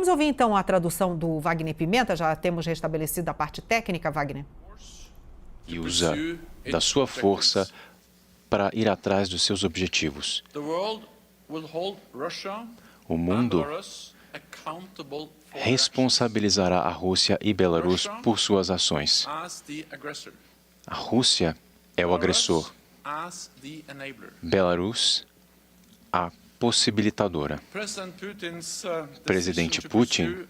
Vamos ouvir então a tradução do Wagner Pimenta, já temos restabelecido a parte técnica, Wagner. E usa da sua força para ir atrás dos seus objetivos. O mundo responsabilizará a Rússia e Belarus por suas ações. A Rússia é o agressor, Belarus a possibilitadora. Presidente Putin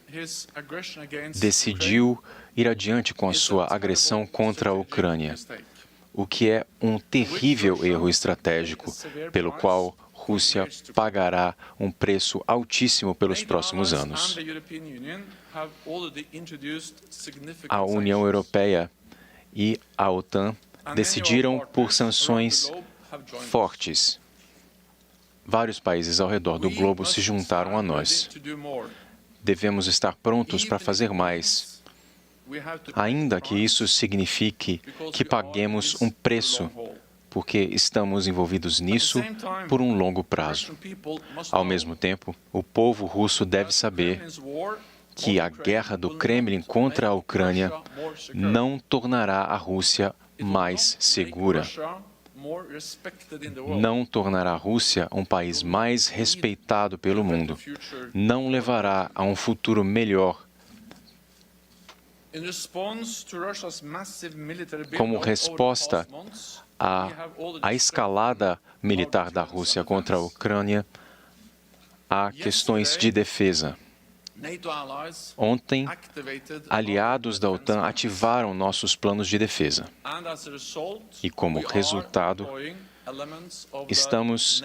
decidiu ir adiante com a sua agressão contra a Ucrânia, o que é um terrível erro estratégico, pelo qual Rússia pagará um preço altíssimo pelos próximos anos. A União Europeia e a OTAN decidiram por sanções fortes. Vários países ao redor do globo se juntaram a nós. Devemos estar prontos para fazer mais, ainda que isso signifique que paguemos um preço, porque estamos envolvidos nisso por um longo prazo. Ao mesmo tempo, o povo russo deve saber que a guerra do Kremlin contra a Ucrânia não tornará a Rússia mais segura. Não tornará a Rússia um país mais respeitado pelo mundo. Não levará a um futuro melhor. Como resposta à escalada militar da Rússia contra a Ucrânia, há questões de defesa. Ontem, aliados da OTAN ativaram nossos planos de defesa. E, como resultado, estamos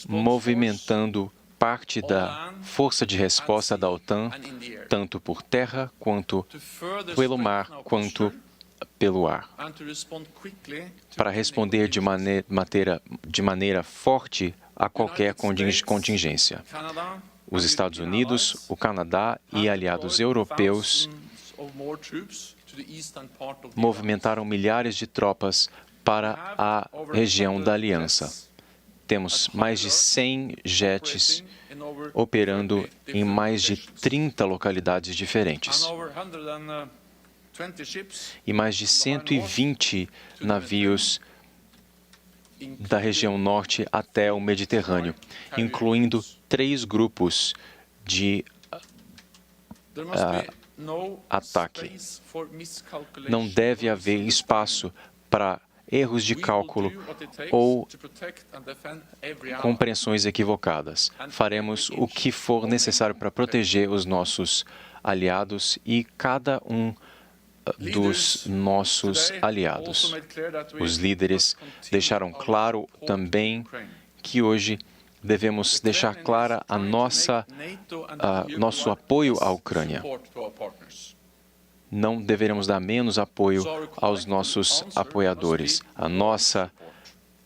movimentando parte da força de resposta da OTAN, tanto por terra, quanto pelo mar, quanto pelo ar, para responder de maneira forte a qualquer contingência. Os Estados Unidos, o Canadá e aliados europeus movimentaram milhares de tropas para a região da Aliança. Temos mais de 100 jets operando em mais de 30 localidades diferentes. E mais de 120 navios da região norte até o Mediterrâneo, incluindo 3 grupos de ataque. Não deve haver espaço para erros de cálculo ou compreensões equivocadas. Faremos o que for necessário para proteger os nossos aliados e cada um dos nossos aliados. Os líderes deixaram claro também que hoje devemos deixar clara nosso apoio à Ucrânia. Não deveremos dar menos apoio aos nossos apoiadores. A nossa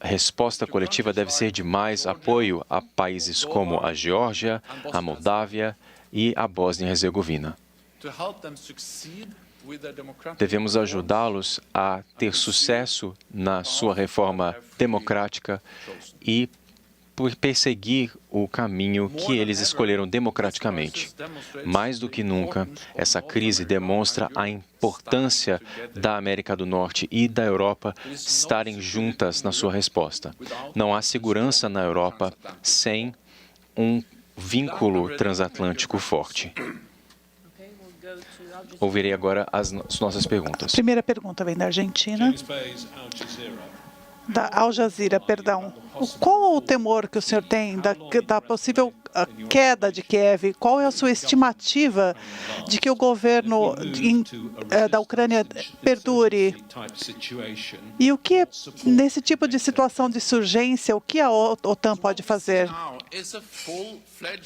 resposta coletiva deve ser de mais apoio a países como a Geórgia, a Moldávia e a Bósnia e Herzegovina. Devemos ajudá-los a ter sucesso na sua reforma democrática e por perseguir o caminho que eles escolheram democraticamente. Mais do que nunca, essa crise demonstra a importância da América do Norte e da Europa estarem juntas na sua resposta. Não há segurança na Europa sem um vínculo transatlântico forte. Ouvirei agora as nossas perguntas. A primeira pergunta vem da Argentina. Da Al Jazeera, perdão. Qual o temor que o senhor tem da possível queda de Kiev? Qual é a sua estimativa de que o governo da Ucrânia perdure? E o que, nesse tipo de situação de surgência, o que a OTAN pode fazer?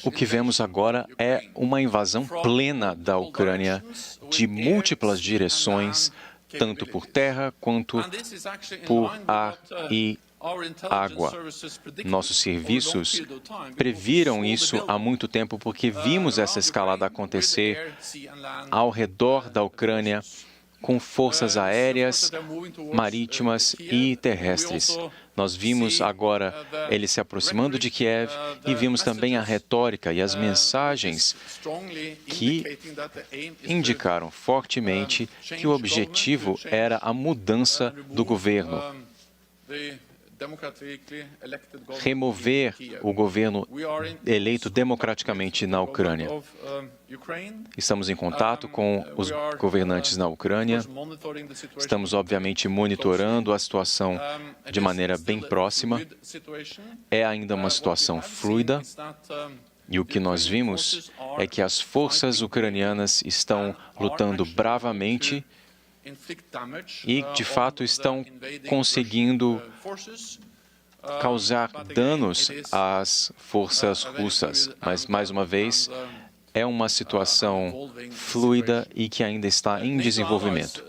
O que vemos agora é uma invasão plena da Ucrânia de múltiplas direções, tanto por terra quanto por ar e água. Nossos serviços previram isso há muito tempo porque vimos essa escalada acontecer ao redor da Ucrânia com forças aéreas, marítimas e terrestres. Nós vimos agora ele se aproximando de Kiev e vimos também a retórica e as mensagens que indicaram fortemente que o objetivo era a mudança do governo. Remover o governo eleito democraticamente na Ucrânia. Estamos em contato com os governantes na Ucrânia. Estamos, obviamente, monitorando a situação de maneira bem próxima. É ainda uma situação fluida. E o que nós vimos é que as forças ucranianas estão lutando bravamente e, de fato, estão conseguindo causar danos às forças russas. Mas, mais uma vez, é uma situação fluida e que ainda está em desenvolvimento.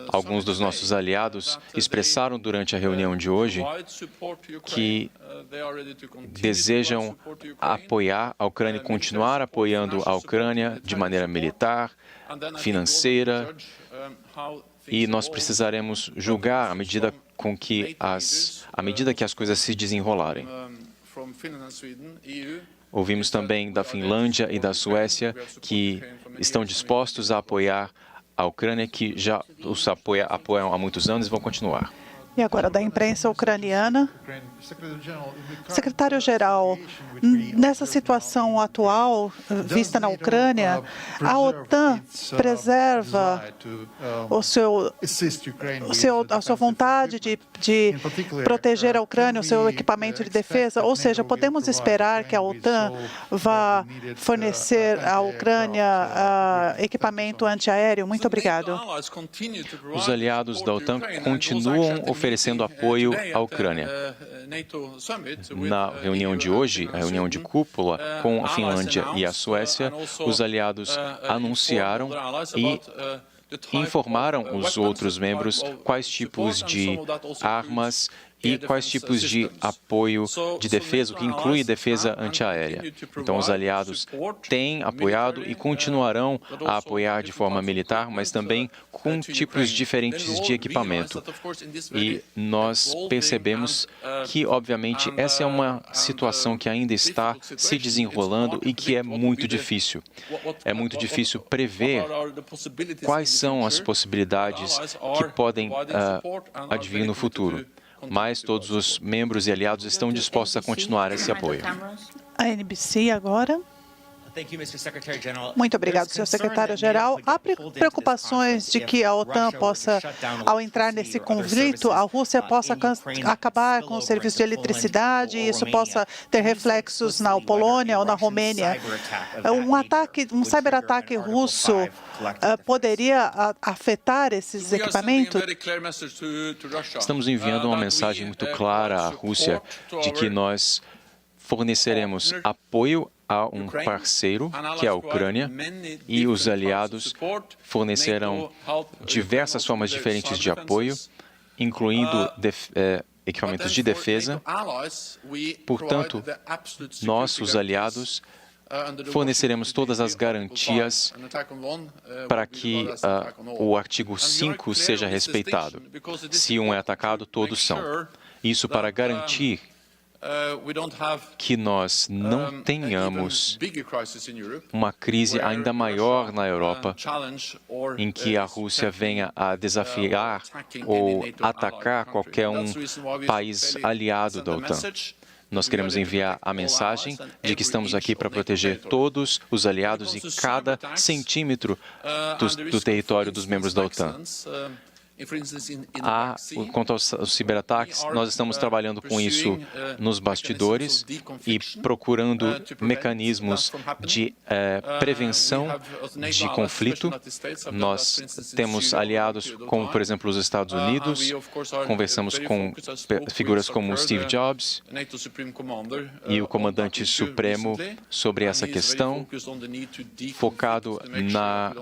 Alguns dos nossos aliados expressaram durante a reunião de hoje que desejam apoiar a Ucrânia e continuar apoiando a Ucrânia de maneira militar, financeira, e nós precisaremos julgar à medida que as coisas se desenrolarem. Ouvimos também da Finlândia e da Suécia que estão dispostos a apoiar a Ucrânia, que já os apoiam há muitos anos e vão continuar. E agora, da imprensa ucraniana. Secretário-geral, nessa situação atual vista na Ucrânia, a OTAN preserva a sua vontade de proteger a Ucrânia, o seu equipamento de defesa? Ou seja, podemos esperar que a OTAN vá fornecer à Ucrânia equipamento antiaéreo? Muito obrigado. Os aliados da OTAN continuam oferecendo apoio à Ucrânia. Na reunião de hoje, a reunião de cúpula com a Finlândia e a Suécia, os aliados anunciaram e informaram os outros membros quais tipos de armas e quais tipos de apoio de defesa, o que inclui defesa antiaérea. Então, os aliados têm apoiado e continuarão a apoiar de forma militar, mas também com tipos diferentes de equipamento. E nós percebemos que, obviamente, essa é uma situação que ainda está se desenrolando e que é muito difícil. É muito difícil prever quais são as possibilidades que podem advir no futuro. Mas todos os membros e aliados estão dispostos a continuar esse apoio. A NBC agora. Muito obrigado, senhor secretário-geral. Há preocupações de que a OTAN possa, ao entrar nesse conflito, a Rússia possa acabar com o serviço de eletricidade e isso possa ter reflexos na Polônia ou na Romênia. Um cyberataque russo poderia afetar esses equipamentos? Estamos enviando uma mensagem muito clara à Rússia de que nós forneceremos apoio a um parceiro, que é a Ucrânia, e os aliados fornecerão diversas formas diferentes de apoio, incluindo equipamentos de defesa. Portanto, nós, os aliados, forneceremos todas as garantias para que o artigo 5 seja respeitado. Se um é atacado, todos são. Isso para garantir que nós não tenhamos uma crise ainda maior na Europa, em que a Rússia venha a desafiar ou atacar qualquer país aliado da OTAN. Nós queremos enviar a mensagem de que estamos aqui para proteger todos os aliados e cada centímetro do território dos membros da OTAN. Quanto aos ciberataques, nós estamos trabalhando com isso nos bastidores e procurando mecanismos de prevenção de conflito. Nós temos aliados como, por exemplo, os Estados Unidos, conversamos com figuras como Steve Jobs e o comandante supremo sobre essa questão, focado na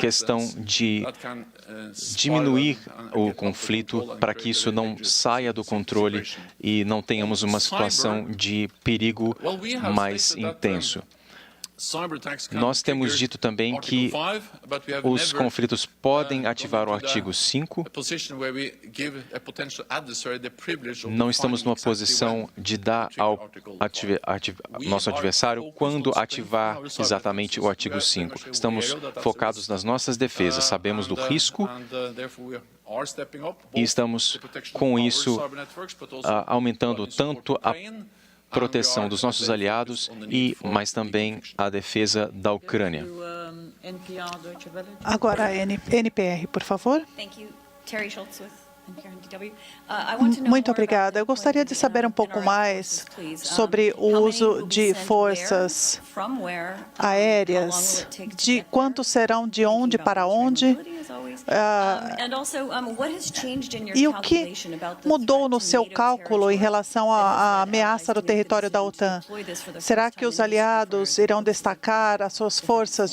questão de diminuir o conflito para que isso não saia do controle e não tenhamos uma situação de perigo mais intenso. Nós temos dito também que os conflitos podem ativar o artigo 5. Não estamos numa posição de dar ao nosso adversário quando ativar exatamente o artigo 5. Estamos focados nas nossas defesas, sabemos do risco e estamos, com isso, aumentando tanto a proteção dos nossos aliados mas também a defesa da Ucrânia. Agora, a NPR, por favor. Muito obrigada. Eu gostaria de saber um pouco mais sobre o uso de forças aéreas, de quantos serão, de onde para onde, e o que mudou no seu cálculo em relação à ameaça do território da OTAN? Será que os aliados irão destacar as suas forças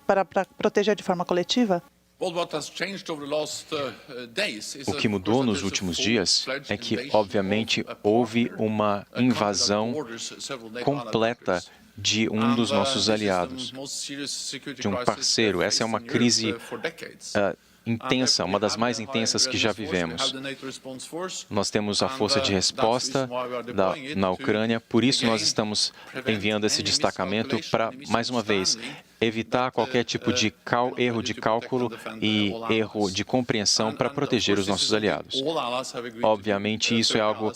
para proteger de forma coletiva? O que mudou nos últimos dias é que, obviamente, houve uma invasão completa de um dos nossos aliados, de um parceiro. Essa é uma crise intensa, uma das mais intensas que já vivemos. Nós temos a força de resposta na Ucrânia, por isso nós estamos enviando esse destacamento para, mais uma vez, evitar qualquer tipo de erro de cálculo e erro de compreensão para proteger os nossos aliados. Obviamente, isso é algo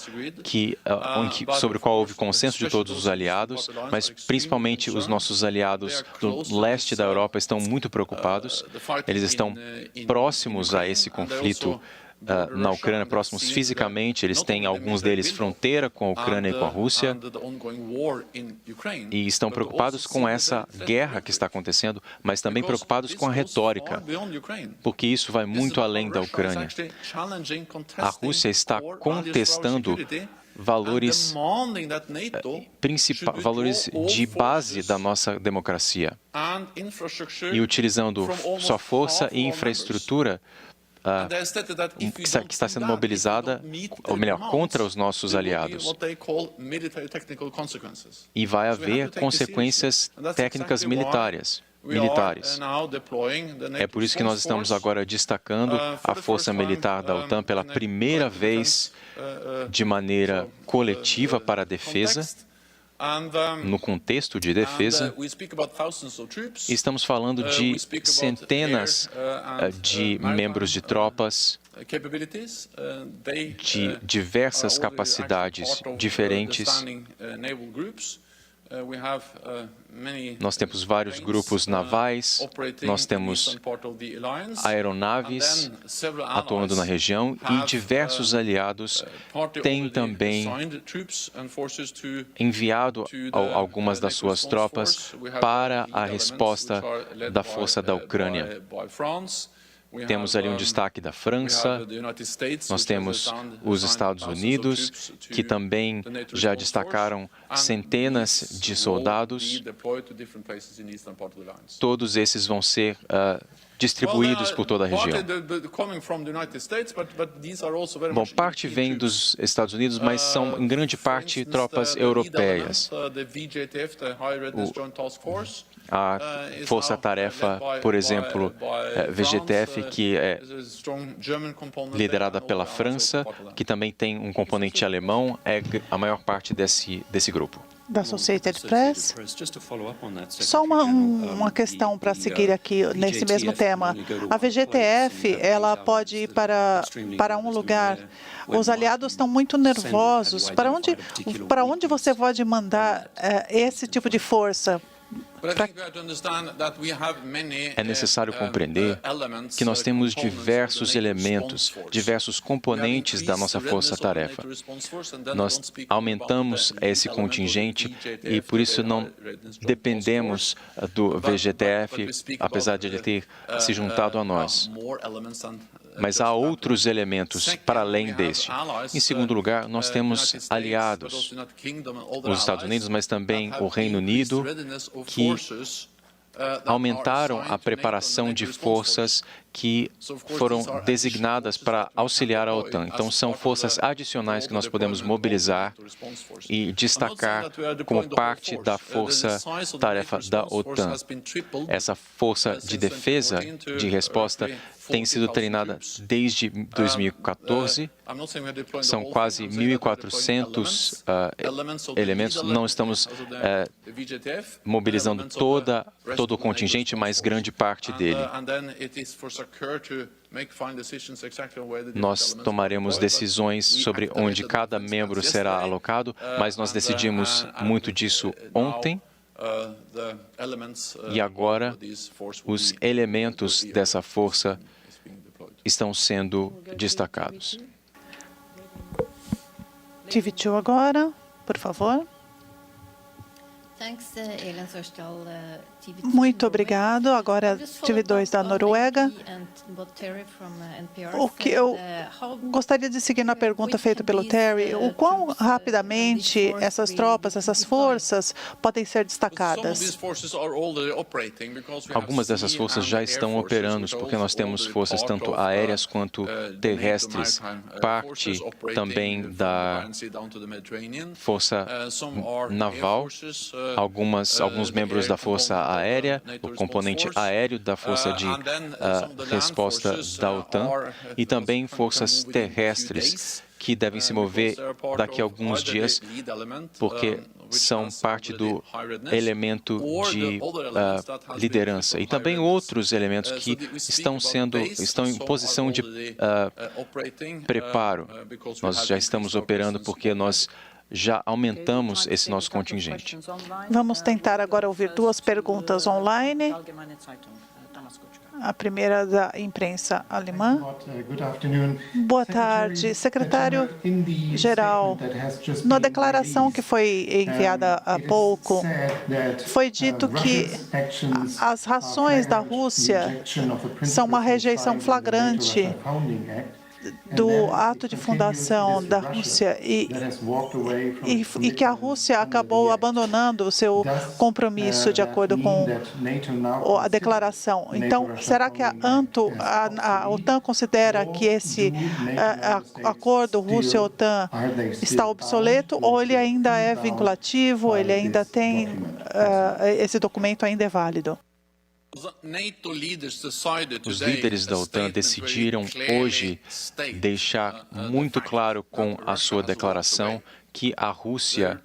sobre o qual houve consenso de todos os aliados, mas principalmente os nossos aliados do leste da Europa estão muito preocupados. Eles estão próximos a esse conflito na Ucrânia, próximos fisicamente. Eles têm, alguns deles, fronteira com a Ucrânia e com a Rússia, e estão preocupados com essa guerra que está acontecendo, mas também preocupados com a retórica, porque isso vai muito além da Ucrânia. A Rússia está contestando valores de base da nossa democracia e utilizando sua força e infraestrutura que está sendo mobilizada, ou melhor, contra os nossos aliados. E vai haver consequências técnicas militares. É por isso que nós estamos agora destacando a força militar da OTAN pela primeira vez de maneira coletiva para a defesa. No contexto de defesa, estamos falando de centenas de membros de tropas, de diversas capacidades diferentes. Nós temos vários grupos navais, nós temos aeronaves atuando na região e diversos aliados têm também enviado algumas das suas tropas para a resposta da força da Ucrânia. Temos ali um destaque da França, nós temos os Estados Unidos, que também já destacaram centenas de soldados. Todos esses vão ser distribuídos por toda a região. Bom, parte vem dos Estados Unidos, mas são, em grande parte, tropas europeias. A força-tarefa, por exemplo, VGTF, que é liderada pela França, que também tem um componente alemão, é a maior parte desse grupo. Da Associated Press. Só uma questão para seguir aqui nesse mesmo tema. A VGTF, ela pode ir para um lugar. Os aliados estão muito nervosos. Para onde você pode mandar esse tipo de força? É necessário compreender que nós temos diversos elementos, diversos componentes da nossa força-tarefa. Nós aumentamos esse contingente e, por isso, não dependemos do VGTF, apesar de ele ter se juntado a nós. Mas há outros elementos para além deste. Em segundo lugar, nós temos aliados, os Estados Unidos, mas também o Reino Unido, que aumentaram a preparação de forças que foram designadas para auxiliar a OTAN. Então, são forças adicionais que nós podemos mobilizar e destacar como parte da força-tarefa da OTAN. Essa força de defesa, de resposta, tem sido treinada desde 2014. São quase 1.400 elementos. Não estamos mobilizando todo o contingente, mas grande parte dele. Nós tomaremos decisões sobre onde cada membro será alocado, mas nós decidimos muito disso ontem. E agora, os elementos dessa força estão sendo destacados. TV2 agora, por favor. Muito obrigado. Agora, TV2 da Noruega. O que eu gostaria de seguir na pergunta feita pelo Terry, o quão rapidamente essas tropas, essas forças podem ser destacadas? Algumas dessas forças já estão operando, porque nós temos forças tanto aéreas quanto terrestres, parte também da força naval, alguns membros da força aérea, o componente aéreo da força de resposta da OTAN e também forças terrestres que devem se mover daqui a alguns dias, porque são parte do elemento de liderança. E também outros elementos que estão em posição de preparo. Nós já estamos operando porque nós já aumentamos esse nosso contingente. Vamos tentar agora ouvir duas perguntas online. A primeira da imprensa alemã. Boa tarde, secretário-geral. Na declaração que foi enviada há pouco, foi dito que as ações da Rússia são uma rejeição flagrante do ato de fundação da Rússia e que a Rússia acabou abandonando o seu compromisso de acordo com a declaração. Então, será que a OTAN considera que esse acordo Rússia-OTAN está obsoleto ou ele ainda é vinculativo, ele ainda tem, esse documento ainda é válido? Os líderes da OTAN decidiram hoje deixar muito claro com a sua declaração que a Rússia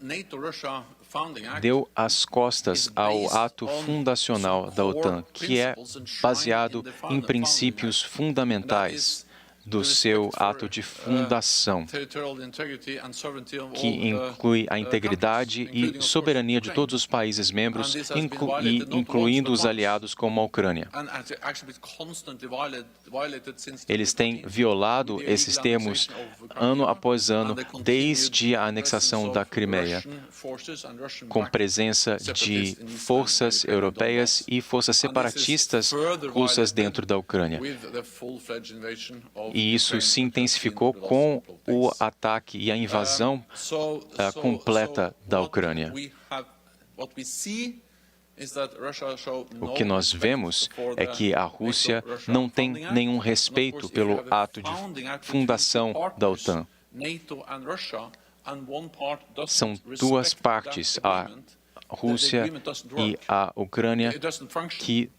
deu as costas ao ato fundacional da OTAN, que é baseado em princípios fundamentais do seu ato de fundação, que inclui a integridade e soberania de todos os países membros, incluindo os aliados como a Ucrânia. Eles têm violado esses termos ano após ano, desde a anexação da Crimeia, com presença de forças europeias e forças separatistas russas dentro da Ucrânia. E isso se intensificou com o ataque e a invasão completa da Ucrânia. O que nós vemos é que a Rússia não tem nenhum respeito pelo ato de fundação da OTAN. São duas partes, a Rússia e a Ucrânia, que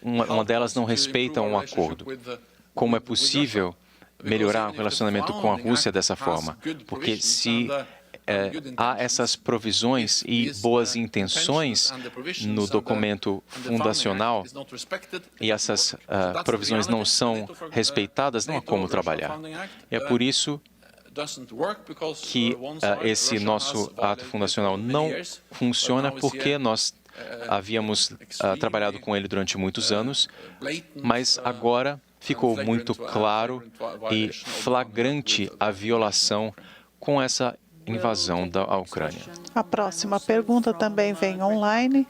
uma delas não respeita um acordo. Como é possível melhorar o relacionamento com a Rússia dessa forma? Porque se há essas provisões e boas intenções no documento fundacional e essas provisões não são respeitadas, não há como trabalhar. E é por isso que esse nosso ato fundacional não funciona, porque nós havíamos trabalhado com ele durante muitos anos, mas agora ficou muito claro e flagrante a violação com essa invasão da Ucrânia. A próxima pergunta também vem online,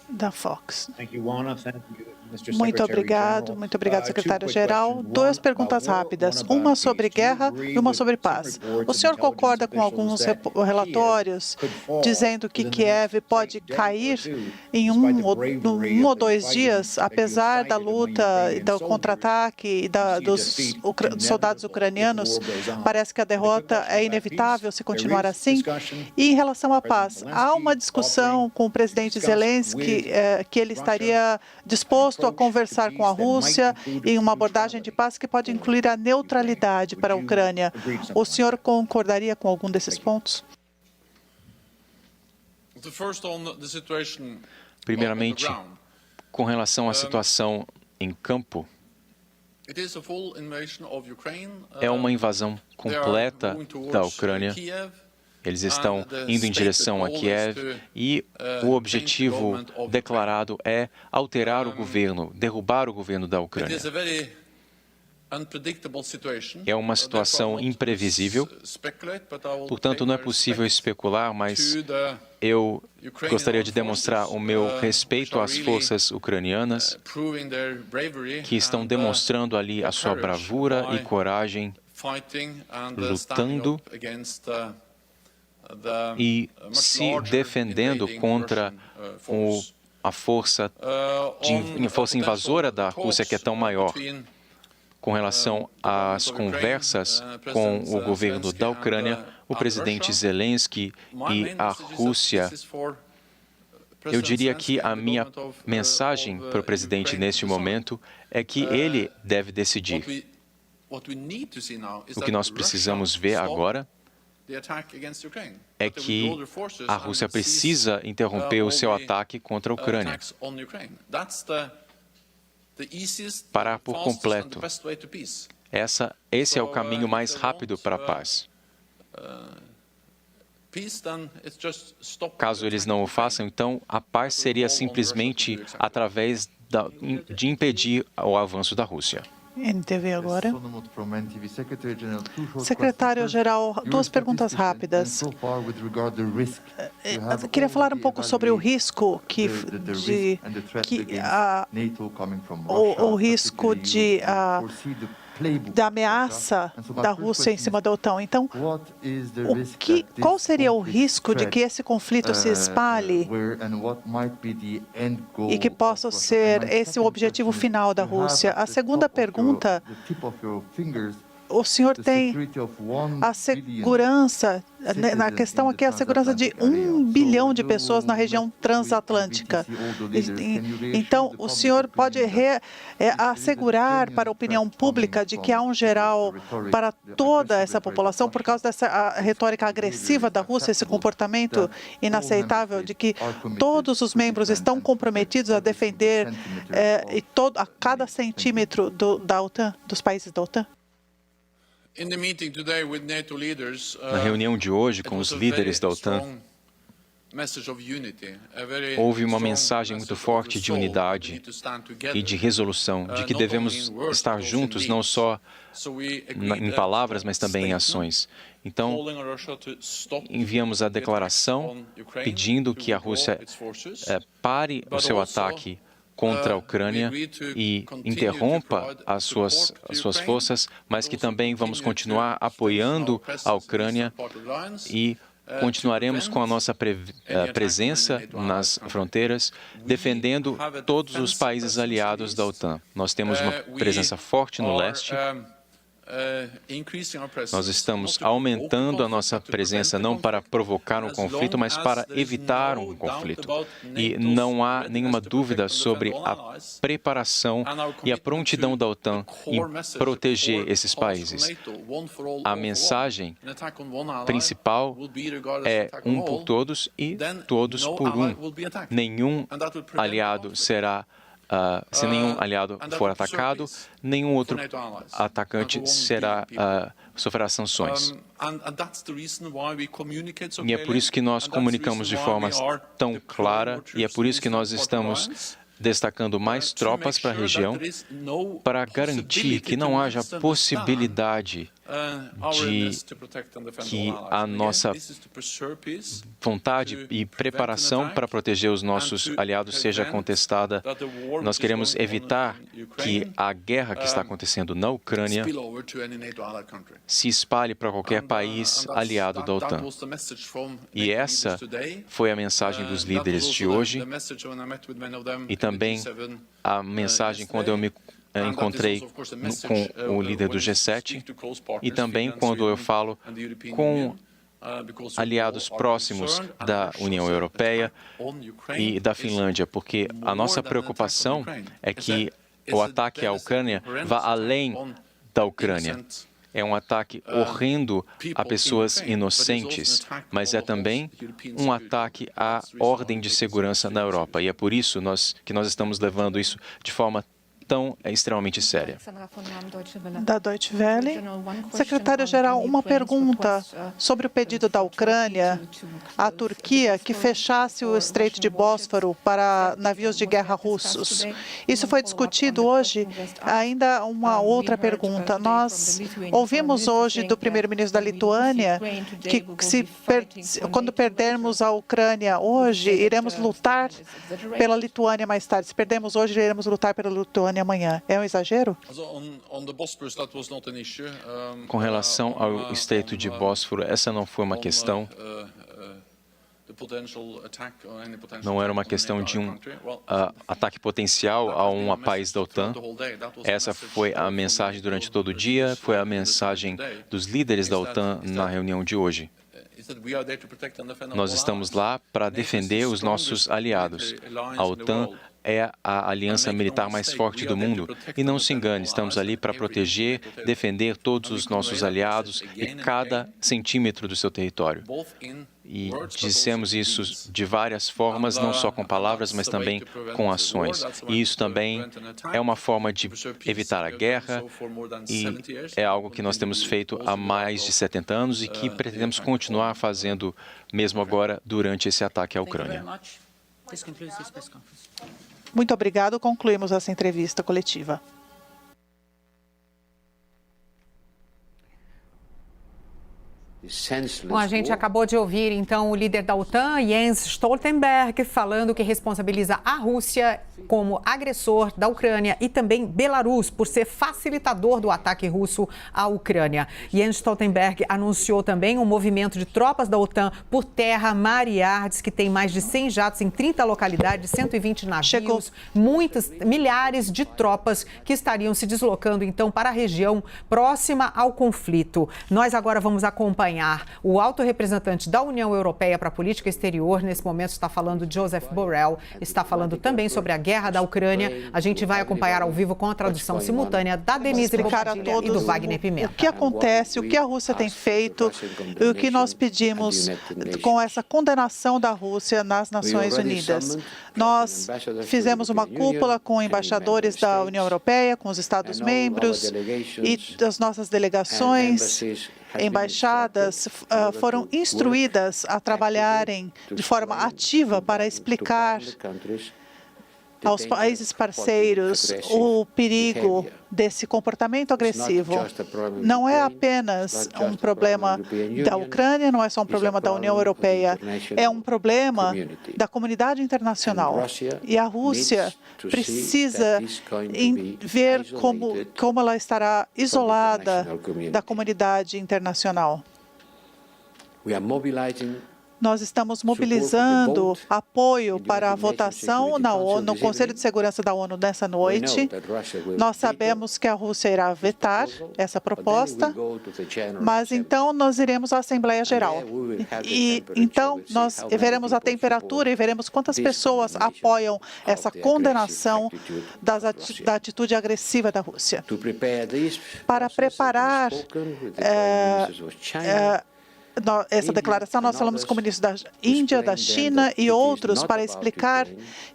da Fox. Muito obrigado, secretário-geral. Duas perguntas rápidas, uma sobre guerra e uma sobre paz. O senhor concorda com alguns relatórios dizendo que Kiev pode cair em um ou 2 dias, apesar da luta, do contra-ataque dos soldados ucranianos? Parece que a derrota é inevitável se continuar assim. E em relação à paz, há uma discussão com o presidente Zelensky que ele estaria disposto a conversar com a Rússia em uma abordagem de paz que pode incluir a neutralidade para a Ucrânia. O senhor concordaria com algum desses pontos? Primeiramente, com relação à situação em campo, é uma invasão completa da Ucrânia. Eles estão indo em direção a Kiev e o objetivo declarado é alterar o governo, derrubar o governo da Ucrânia. É uma situação imprevisível, portanto, não é possível especular, mas eu gostaria de demonstrar o meu respeito às forças ucranianas que estão demonstrando ali a sua bravura e coragem, lutando e se defendendo contra a força invasora da Rússia, que é tão maior. Com relação às conversas com o governo da Ucrânia, o presidente Zelensky e a Rússia, eu diria que a minha mensagem para o presidente neste momento é que ele deve decidir. O que nós precisamos ver agora é que a Rússia precisa interromper o seu ataque contra a Ucrânia. Parar por completo. Esse é o caminho mais rápido para a paz. Caso eles não o façam, então a paz seria simplesmente através de impedir o avanço da Rússia. NTV agora. Secretário-geral, 2 perguntas rápidas. Eu queria falar um pouco sobre o risco da ameaça da Rússia em cima da OTAN. Então, qual seria o risco de que esse conflito se espalhe e que possa ser esse o objetivo final da Rússia? A segunda pergunta, o senhor tem a segurança, na questão aqui, a segurança de 1 bilhão de pessoas na região transatlântica. Então, o senhor pode assegurar para a opinião pública de que há um geral para toda essa população, por causa dessa retórica agressiva da Rússia, esse comportamento inaceitável, de que todos os membros estão comprometidos a defender a cada centímetro da OTAN, dos países da OTAN? Na reunião de hoje com os líderes da OTAN, houve uma mensagem muito forte de unidade e de resolução, de que devemos estar juntos não só em palavras, mas também em ações. Então, enviamos a declaração pedindo que a Rússia pare o seu ataque contra a Ucrânia e interrompa as suas forças, mas que também vamos continuar apoiando a Ucrânia e continuaremos com a nossa presença nas fronteiras, defendendo todos os países aliados da OTAN. Nós temos uma presença forte no leste. Nós estamos aumentando a nossa presença não para provocar um conflito, mas para evitar um conflito. E não há nenhuma dúvida sobre a preparação e a prontidão da OTAN em proteger esses países. A mensagem principal é um por todos e todos por um. Nenhum aliado será se nenhum aliado for atacado, nenhum outro atacante sofrerá sanções. E é por isso que nós comunicamos de forma tão clara e é por isso que nós estamos destacando mais tropas para a região para garantir que não haja possibilidade de que a nossa vontade e preparação para proteger os nossos aliados seja contestada. Nós queremos evitar que a guerra que está acontecendo na Ucrânia se espalhe para qualquer país aliado da OTAN. E essa foi a mensagem dos líderes de hoje e também a mensagem quando eu me encontrei com o líder do G7 e também quando eu falo com aliados próximos da União Europeia e da Finlândia, porque a nossa preocupação é que o ataque à Ucrânia vá além da Ucrânia. É um ataque horrendo a pessoas inocentes, mas é também um ataque à ordem de segurança na Europa. E é por isso que nós estamos levando isso de forma tão extremamente séria. Da Deutsche Welle. Secretário-geral, uma pergunta sobre o pedido da Ucrânia à Turquia que fechasse o Estreito de Bósforo para navios de guerra russos. Isso foi discutido hoje. Ainda uma outra pergunta. Nós ouvimos hoje do primeiro-ministro da Lituânia que quando perdermos a Ucrânia hoje, iremos lutar pela Lituânia mais tarde. Se perdermos hoje, iremos lutar pela Lituânia amanhã. É um exagero? Com relação ao Estreito de Bósforo, essa não foi uma questão. Não era uma questão de um ataque potencial a um país da OTAN. Essa foi a mensagem durante todo o dia, foi a mensagem dos líderes da OTAN na reunião de hoje. Nós estamos lá para defender os nossos aliados. A OTAN é a aliança militar mais forte do mundo. E não se engane, estamos ali para proteger, defender todos os nossos aliados e cada centímetro do seu território. E dissemos isso de várias formas, não só com palavras, mas também com ações. E isso também é uma forma de evitar a guerra e é algo que nós temos feito há mais de 70 anos e que pretendemos continuar fazendo mesmo agora durante esse ataque à Ucrânia. Muito obrigado. Concluímos essa entrevista coletiva. Bom, a gente acabou de ouvir, então, o líder da OTAN, Jens Stoltenberg, falando que responsabiliza a Rússia como agressor da Ucrânia e também Belarus por ser facilitador do ataque russo à Ucrânia. Jens Stoltenberg anunciou também um movimento de tropas da OTAN por terra, mar e ar, diz que tem mais de 100 jatos em 30 localidades, 120 navios, milhares de tropas que estariam se deslocando, então, para a região próxima ao conflito. Nós agora vamos acompanhar o alto representante da União Europeia para a política exterior. Nesse momento está falando Joseph Borrell, está falando também sobre a guerra da Ucrânia. A gente vai acompanhar ao vivo com a tradução simultânea da Denise Bobadilla e do Wagner Pimenta. O que acontece, o que a Rússia tem feito e o que nós pedimos com essa condenação da Rússia nas Nações Unidas. Nós fizemos uma cúpula com embaixadores da União Europeia, com os Estados-membros e as nossas delegações. Embaixadas foram instruídas a trabalharem de forma ativa para explicar aos países parceiros o perigo desse comportamento agressivo. Não é apenas um problema da Ucrânia, não é só um problema da União Europeia, é um problema da comunidade internacional. E a Rússia precisa ver como ela estará isolada da comunidade internacional. Nós estamos mobilizando apoio para a votação na ONU, no Conselho de Segurança da ONU nessa noite. Nós sabemos que a Rússia irá vetar essa proposta, mas então nós iremos à Assembleia Geral. E então nós veremos a temperatura e veremos quantas pessoas apoiam essa condenação da atitude agressiva da Rússia. Para preparar essa declaração, nós falamos com o ministro da Índia, da China e outros para explicar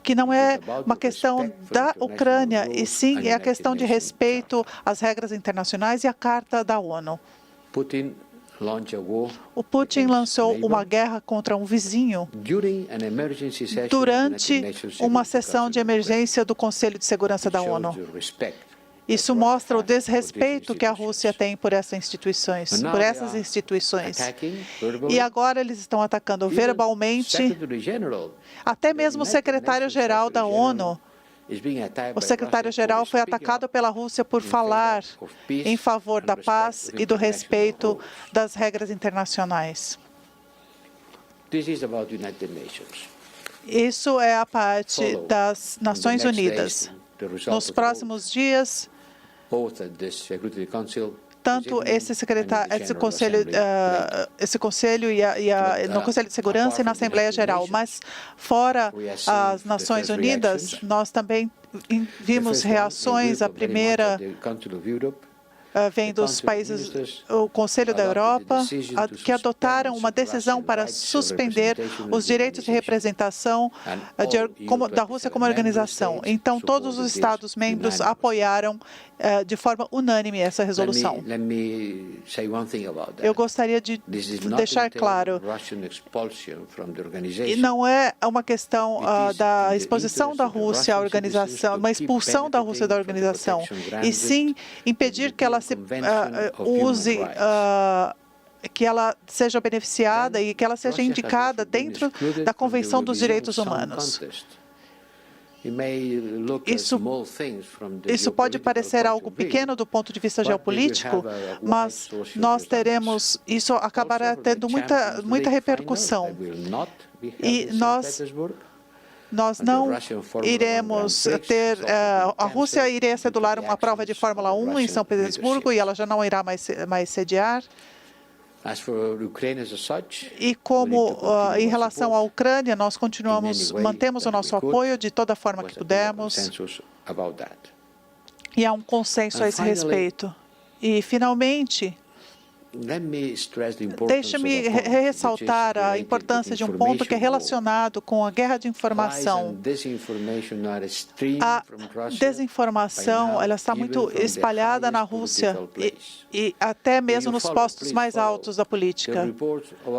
que não é uma questão da Ucrânia, e sim é a questão de respeito às regras internacionais e à Carta da ONU. O Putin lançou uma guerra contra um vizinho durante uma sessão de emergência do Conselho de Segurança da ONU. Isso mostra o desrespeito que a Rússia tem por essas instituições, E agora eles estão atacando verbalmente até mesmo o secretário-geral da ONU. O secretário-geral foi atacado pela Rússia por falar em favor da paz e do respeito das regras internacionais. Isso é a parte das Nações Unidas. Nos próximos dias, tanto esse conselho e no Conselho de Segurança e na Assembleia Geral, mas fora as Nações Unidas, nós também vimos reações. A primeira vem dos países, o Conselho da Europa, que adotaram uma decisão para suspender os direitos de representação da Rússia como organização. Então, todos os Estados-membros apoiaram de forma unânime essa resolução. Eu gostaria de deixar claro, e não é uma questão da exposição da Rússia à organização, uma expulsão da Rússia da organização, e sim impedir que ela se use, que ela seja beneficiada e que ela seja indicada dentro da Convenção dos Direitos Humanos. Isso pode parecer algo pequeno do ponto de vista geopolítico, mas isso acabará tendo muita repercussão. E nós não iremos ter. A Rússia iria cedular uma prova de Fórmula 1 em São Petersburgo e ela já não irá mais sediar. E como em relação à Ucrânia, nós mantemos o nosso apoio de toda forma que pudermos. E há um consenso a esse respeito. E, finalmente, deixe-me ressaltar a importância de um ponto que é relacionado com a guerra de informação. A desinformação ela está muito espalhada na Rússia e até mesmo nos postos mais altos da política.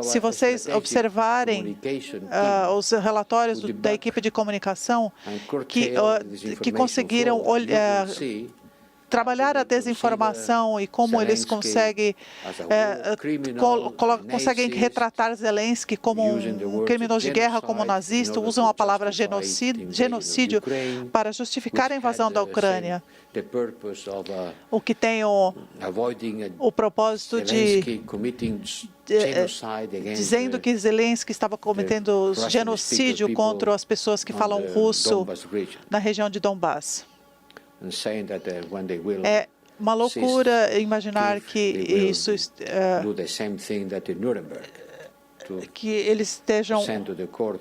Se vocês observarem os relatórios da equipe de comunicação que conseguiram trabalhar a desinformação e como eles conseguem retratar Zelensky como um criminoso de guerra, como nazista, usam a palavra genocídio para justificar a invasão da Ucrânia, o que tem o propósito dizendo que Zelensky estava cometendo genocídio contra as pessoas que falam russo na região de Donbass. É uma loucura imaginar que que eles estejam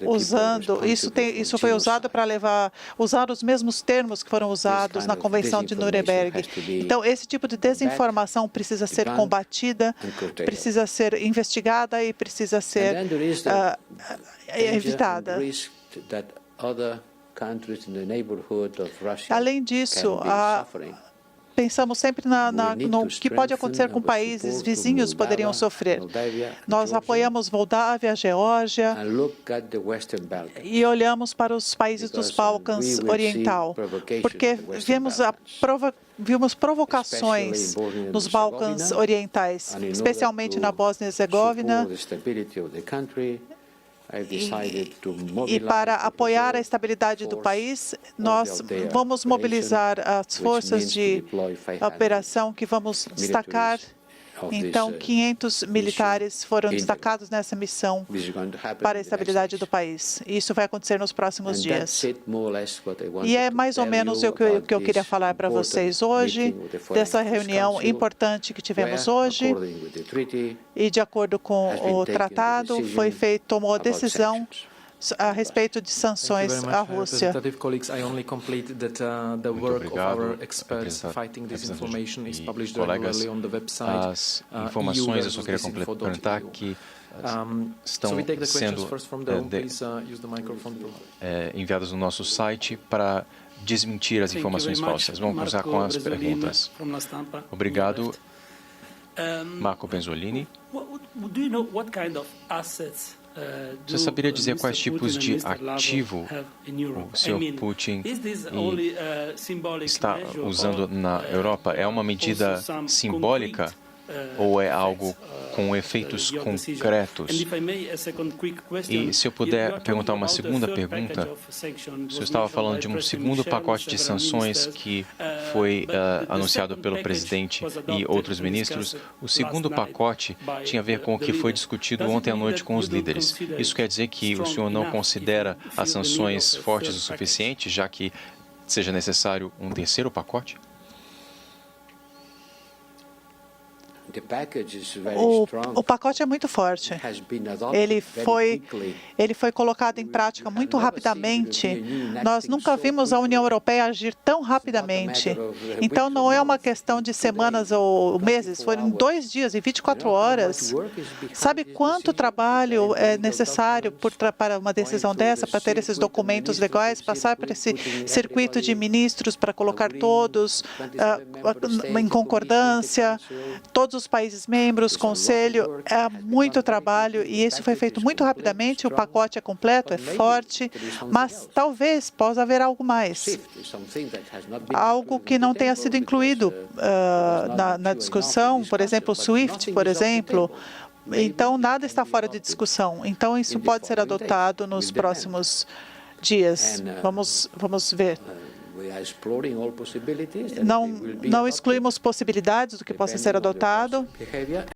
usando. Isso foi usado para usar os mesmos termos que foram usados na Convenção de Nuremberg. Então, esse tipo de desinformação precisa ser combatida, precisa ser investigada e precisa ser evitada. Além disso, pensamos sempre no que pode acontecer com países vizinhos poderiam sofrer. Nós apoiamos Moldávia, Geórgia e olhamos para os países dos Balcãs Oriental, porque vimos provocações nos Balcãs Orientais, especialmente na Bósnia e Herzegovina. E para apoiar a estabilidade do país, nós vamos mobilizar as forças de operação que vamos destacar. Então, 500 militares foram destacados nessa missão para a estabilidade do país. Isso vai acontecer nos próximos dias. E é mais ou menos o que eu queria falar para vocês hoje, dessa reunião importante que tivemos hoje. E, de acordo com o tratado, tomou a decisão a respeito de sanções à Rússia. As informações, eu só queria complementar que estão sendo enviadas no nosso site para desmentir as informações falsas. Vamos começar com as perguntas. Obrigado. Marco Benzolini. Você saberia dizer quais tipos de ativo o senhor Putin está usando na Europa? É uma medida simbólica ou é algo com efeitos concretos? E se eu puder perguntar uma segunda pergunta, o senhor estava falando de um segundo pacote de sanções que foi anunciado pelo presidente e outros ministros. O segundo pacote tinha a ver com o que foi discutido ontem à noite com os líderes. Isso quer dizer que o senhor não considera as sanções fortes o suficiente, já que seja necessário um terceiro pacote? O pacote é muito forte. Ele foi colocado em prática muito rapidamente. Nós nunca vimos a União Europeia agir tão rapidamente. Então, não é uma questão de semanas ou meses, foram 2 dias e 24 horas. Sabe quanto trabalho é necessário para uma decisão dessa, para ter esses documentos legais, passar por esse circuito de ministros para colocar todos em concordância, todos os países membros, conselho, é muito trabalho e isso foi feito muito rapidamente. O pacote é completo, é forte, mas talvez possa haver algo mais, algo que não tenha sido incluído na discussão, por exemplo, o SWIFT, por exemplo. Então, nada está fora de discussão. Então, isso pode ser adotado nos próximos dias. Vamos ver. Não excluímos possibilidades do que possa ser adotado.